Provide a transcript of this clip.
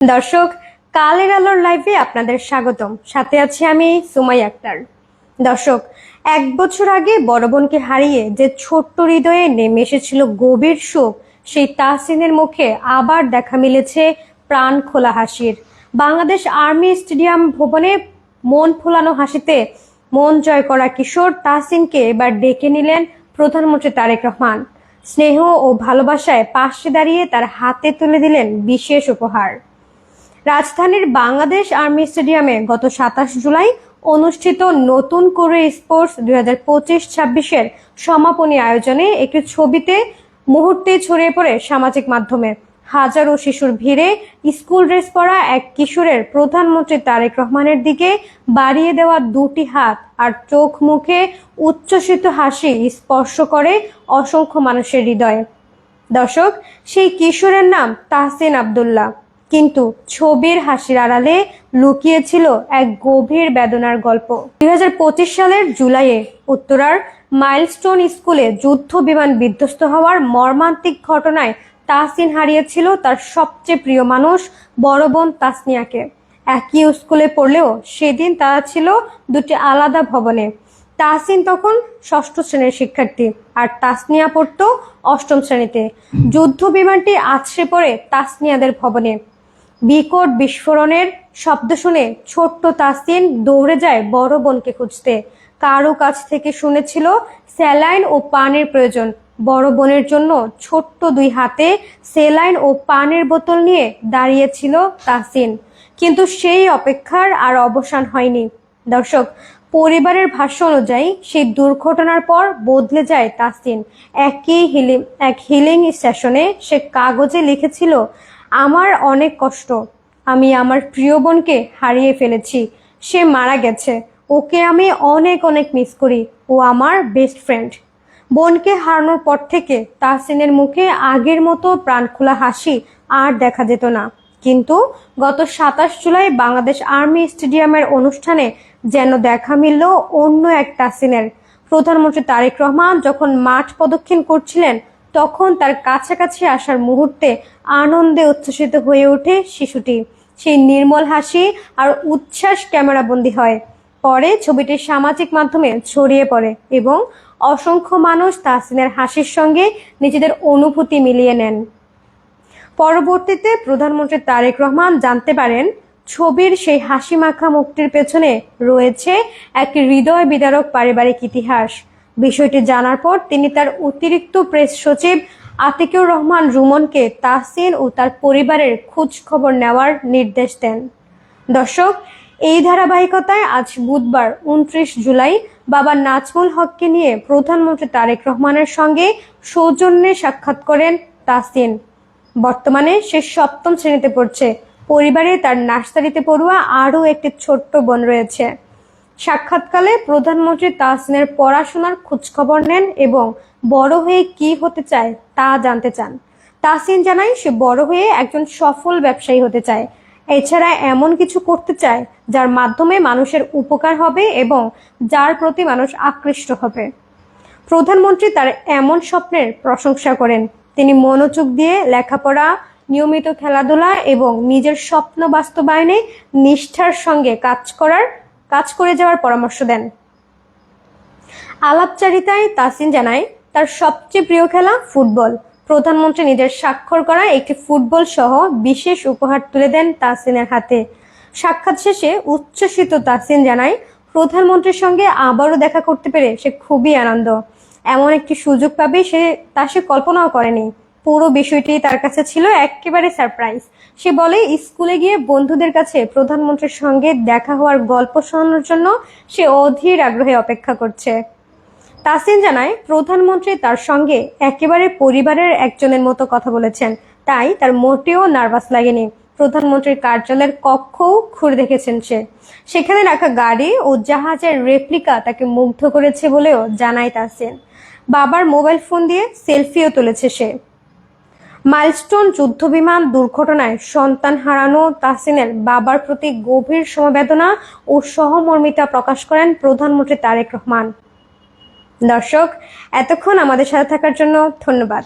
দর্শক, কালের আলোর লাইভে আপনাদের স্বাগতম। সাথে আছি আমি সুমাই আক্তার। দর্শক, 1 বছর আগে বড় বোনকে হারিয়ে যে ছোট্ট হৃদয়ে নেমে এসেছিল গভীর শোক, সেই তাহসিনের মুখে আবার দেখা মিলেছে প্রাণ খোলা হাসির। বাংলাদেশ আর্মি স্টেডিয়াম ভবনে মন ফোলানো হাসিতে মন জয় করা কিশোর তাহসিনকে এবার ডেকে নিলেন প্রধানমন্ত্রী তারেক রহমান। স্নেহ ও ভালোবাসায় পাশে দাঁড়িয়ে তার হাতে তুলে দিলেন বিশেষ উপহার। রাজধানীর বাংলাদেশ আর্মি স্টেডিয়ামে গত 27 জুলাই অনুষ্ঠিত নতুন করে স্পোর্টস 2025-26-এর সমাপনী আয়োজনে একটি ছবিতে মুহূর্তে ছড়িয়ে পড়ে সামাজিক মাধ্যমে। হাজারো শিশুর ভিড়ে স্কুল ড্রেস পরা এক কিশোরের প্রধানমন্ত্রী তারেক রহমানের দিকে বাড়িয়ে দেওয়া দুটি হাত আর চোখ মুখে উচ্ছ্বসিত হাসি স্পর্শ করে অসংখ্য মানুষের হৃদয়ে। দর্শক, সেই কিশোরের নাম তাহসিন আব্দুল্লাহ, কিন্তু ছবির হাসির আড়ালে লুকিয়েছিল এক গভীর বেদনার গল্প। 2025 সালের জুলাইয়ে উত্তরার মাইলস্টোন স্কুলে যুদ্ধ বিমান বিধ্বস্ত হওয়ার মর্মান্তিক ঘটনায় তাহসিন হারিয়েছিল তার সবচেয়ে প্রিয় মানুষ বড় বোন তাসনিয়াকে। একই স্কুলে পড়লেও সেদিন তারা ছিল দুটি আলাদা ভবনে। তাহসিন তখন 6ষ্ঠ শ্রেণীর শিক্ষার্থী আর তাসনিয়া পড়তো 8ম শ্রেণীতে। যুদ্ধ বিমানটি আছড়ে পড়ে তাসনিয়াদের ভবনে। বিকট বিস্ফোরণের শব্দ শুনে ছোট্ট তাসিন দৌড়ে যায় বড় বোনকে খুঁজতে। কারো কাছ থেকে শুনেছিল স্যালাইন ও পানির প্রয়োজন। বড় বোনের জন্য ছোট্ট 2 হাতে স্যালাইন ও পানির বোতল নিয়ে দাঁড়িয়েছিল তাসিন। কিন্তু সেই অপেক্ষার আর অবসান হয়নি। দর্শক, পরিবারের ভাষ্য অনুযায়ী সেই দুর্ঘটনার পর বদলে যায় তাসিন। এক হিলিং স্টেশনে সে কাগজে লিখেছিল, আমার অনেক কষ্ট, আমি আমার প্রিয় বোনকে হারিয়ে ফেলেছি। সে মারা গেছে, ওকে আমি অনেক অনেক মিস করি, ও আমার বেস্ট ফ্রেন্ড। বোনকে হারানোর পর থেকে তাহসিনের মুখে আগের মতো প্রাণখোলা হাসি আর দেখা যেত না। কিন্তু গত 27 জুলাই বাংলাদেশ আর্মি স্টেডিয়ামের অনুষ্ঠানে যেন দেখা মিলল অন্য এক তাহসিনের। প্রধানমন্ত্রী তারেক রহমান যখন মাঠ প্রদক্ষিণ করছিলেন, তখন তার কাছাকাছি আসার মুহূর্তে আনন্দে উচ্ছ্বসিত হয়ে ওঠে শিশুটি। সেই নির্মল হাসি আর উচ্ছ্বাস ক্যামেরাবন্দী হয়। পরে ছবিটি সামাজিক মাধ্যমে ছড়িয়ে পড়ে এবং অসংখ্য মানুষ তাহসিনের হাসির সঙ্গে নিজেদের অনুভূতি মিলিয়ে নেন। পরবর্তীতে প্রধানমন্ত্রী তারেক রহমান জানতে পারেন, ছবির সেই হাসি মাখা মুখটির পেছনে রয়েছে এক হৃদয় বিদারক পারিবারিক ইতিহাস। বিষয়টি জানার পর তিনি তার অতিরিক্ত প্রেস সচিব আতিকুর রহমান রুমনকে তাহসিন ও তার পরিবারের খোঁজ খবর নেওয়ার নির্দেশ দেন। দর্শক, এই ধারাবাহিকতায় আজ বুধবার 29 জুলাই বাবা নাজমুল হককে নিয়ে প্রধানমন্ত্রী তারেক রহমানের সঙ্গে সৌজন্যে সাক্ষাৎ করেন তাহসিন। বর্তমানে সে 7ম শ্রেণীতে পড়ছে। পরিবারে তার নার্সারিতে পড়ুয়া আরও একটি ছোট্ট বোন রয়েছে। সাক্ষাৎকালে প্রধানমন্ত্রী তাহসিনের পড়াশোনার খোঁজখবর নেন এবং বড় হয়ে কি হতে চায় তা জানতে চান। তাহসিন জানায় সে বড় হয়ে একজন সফল ব্যবসায়ী হতে চায়। এছাড়া এমন কিছু করতে চায় যার মাধ্যমে মানুষের উপকার হবে এবং যার প্রতি মানুষ আকৃষ্ট হবে। প্রধানমন্ত্রী তার এমন স্বপ্নের প্রশংসা করেন। তিনি মনোযোগ দিয়ে লেখাপড়া, নিয়মিত খেলাধুলা এবং নিজের স্বপ্ন বাস্তবায়নে নিষ্ঠার সঙ্গে কাজ করে যাওয়ার পরামর্শ দেন। আলাপচারিতায় তাহসিন জানায় তার সবচেয়ে প্রিয় খেলা ফুটবল। প্রধানমন্ত্রী নিজের স্বাক্ষর করা একটি ফুটবল সহ বিশেষ উপহার তুলে দেন তাহসিনের হাতে। সাক্ষাৎ শেষে উচ্ছ্বসিত তাহসিন জানায়, প্রধানমন্ত্রীর সঙ্গে আবারও দেখা করতে পেরে সে খুবই আনন্দ। এমন একটি সুযোগ পাবে সে কল্পনাও করেনি। পুরো বিষয়টি তার কাছে ছিল একেবারে সারপ্রাইজ। সে বলে, স্কুলে গিয়ে বন্ধুদের কাছে প্রধানমন্ত্রীর সঙ্গে দেখা হওয়ার গল্প শোনানোর জন্য সে অধীর আগ্রহে অপেক্ষা করছে। তাহসিন জানায়, প্রধানমন্ত্রী তার সঙ্গে একেবারে পরিবারের একজনের মতো কথা বলেছেন, তাই তার মোটেও নার্ভাস লাগেনি। প্রধানমন্ত্রীর কার্যালয়ের কক্ষও ঘুরে দেখেছেন সে। সেখানে রাখা গাড়ি ও জাহাজের রেপ্লিকা তাকে মুগ্ধ করেছে বলেও জানায় তাহসিন। বাবার মোবাইল ফোন দিয়ে সেলফিও তুলেছে সে। মাইলস্টোন যুদ্ধবিমান দুর্ঘটনায় সন্তান হারানো তাহসিনের বাবার প্রতি গভীর সমবেদনা ও সহমর্মিতা প্রকাশ করেন প্রধানমন্ত্রী তারেক রহমান। দর্শক, এতক্ষণ আমাদের সাথে থাকার জন্য ধন্যবাদ।